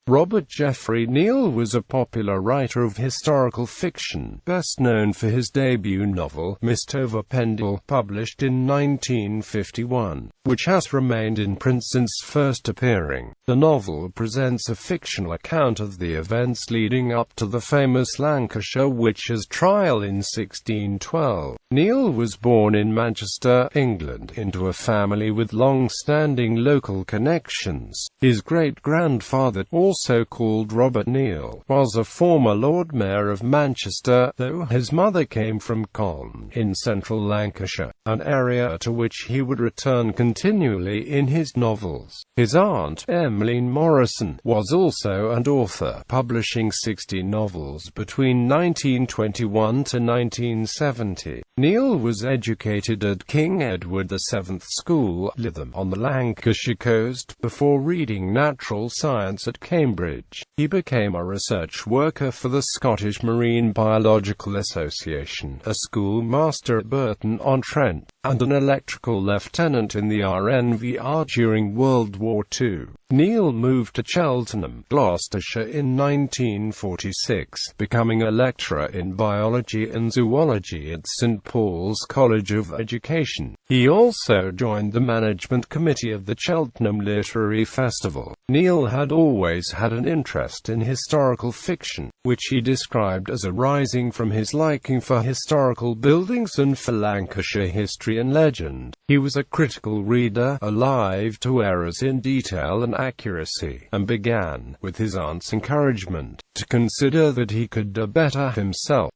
Robert Geoffrey Neill was a popular writer of historical fiction, best known for his debut novel, Pendle, published in 1951, which has remained in print since first appearing. The novel presents a fictional account of the events leading up to the famous Lancashire Witches trial in 1612. Neill was born in Manchester, England, into a family with long-standing local connections. His great-grandfather, also called Robert Neill, was a former Lord Mayor of Manchester, though his mother came from Colne, in Central Lancashire, an area to which he would return continually in his novels. His aunt, Emmeline Morrison, was also an author, publishing 60 novels between 1921 to 1970. Neill was educated at King Edward VII School, Lytham, on the Lancashire coast, before reading natural science at Cambridge. He became a research worker for the Scottish Marine Biological Association, a schoolmaster at Burton-on-Trent, and an electrical lieutenant in the RNVR during World War II. Neill moved to Cheltenham, Gloucestershire in 1946, becoming a lecturer in biology and zoology at St Paul's College of Education. He also joined the management committee of the Cheltenham Literary Festival. Neill had always had an interest in historical fiction, which he described as arising from his liking for historical buildings and for Lancashire history and legend. He was a critical reader, alive to errors in detail and accuracy, and began, with his aunt's encouragement, to consider that he could do better himself.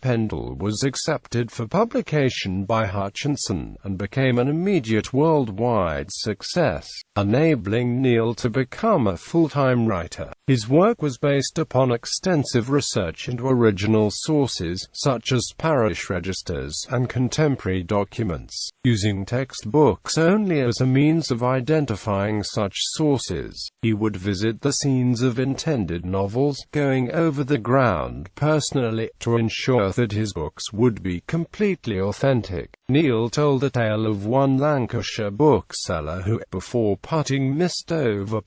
Pendle was accepted for publication by Hutchinson, and became an immediate worldwide success, enabling Neill to become a full-time writer. His work was based upon extensive research into original sources, such as parish registers and contemporary documents, using textbooks only as a means of identifying such sources. He would visit the scenes of intended novels, going over the ground personally, to ensure that his books would be completely authentic. Neill told a tale of one Lancashire bookseller who, before putting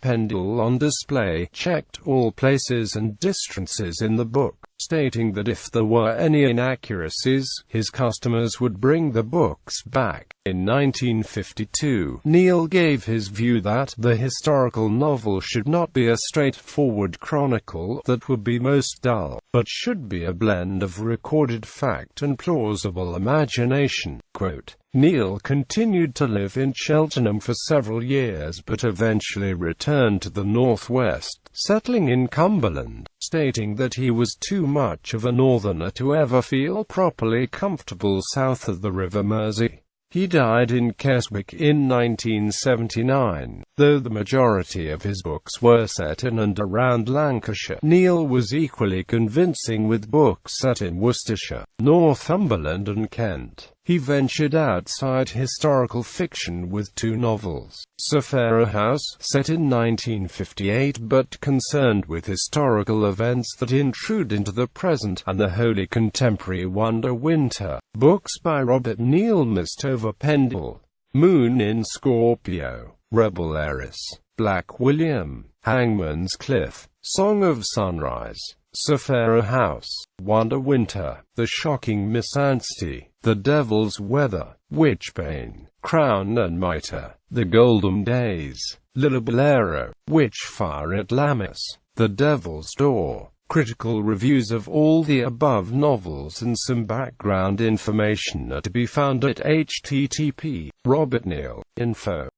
Pendle on display, checked all places and distances in the book, stating that if there were any inaccuracies, his customers would bring the books back. In 1952, Neill gave his view that the historical novel should not be a straightforward chronicle that would be most dull, but should be a blend of recorded fact and plausible imagination. Quote, Neill continued to live in Cheltenham for several years but eventually returned to the northwest, settling in Cumberland, stating that he was too much of a northerner to ever feel properly comfortable south of the River Mersey. He died in Keswick in 1979. Though the majority of his books were set in and around Lancashire, Neill was equally convincing with books set in Worcestershire, Northumberland and Kent. He ventured outside historical fiction with 2 novels, Sophia House, set in 1958 but concerned with historical events that intrude into the present, and the wholly contemporary Wonder Winter. Books by Robert Neill: Pendle, Moon in Scorpio, Rebel Heiress, Black William, Hangman's Cliff, Song of Sunrise, Sophia House, Wonder Winter, The Shocking Miss Anstey, The Devil's Weather, Witchbane, Crown and Mitre, The Golden Days, Lillabolero, Witchfire at Lammas, The Devil's Door. Critical reviews of all the above novels and some background information are to be found at http://robertneill.info.